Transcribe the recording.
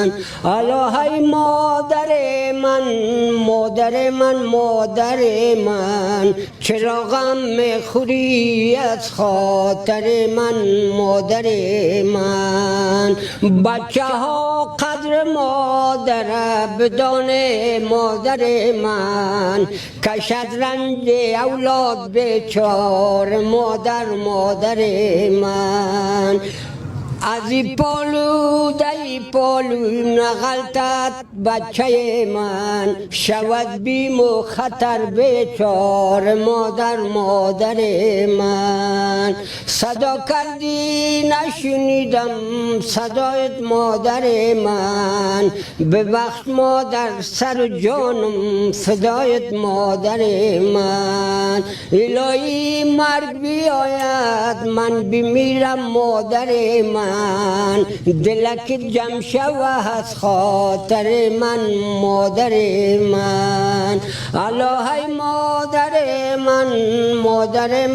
من. الهی مادر من، مادر من، مادر من، چرا غم میخوری از خاطر من مادر من. بچه ها قدر مادر بدانه مادر من، کشد رنج اولاد بیچار مادر مادر من. از ای پالو دای پالو نغلطت بچه من، شود بیم و خطر بیچار مادر مادر من. صدا کردی نشنیدم صدایت مادر من، ببخش مادر سر و جانم فدایت مادر من. الهی مرگ بیاید من بمیرم مادر من، دلک جمع شوه از خاطر من مادر من. الهی مادر من، مادر من.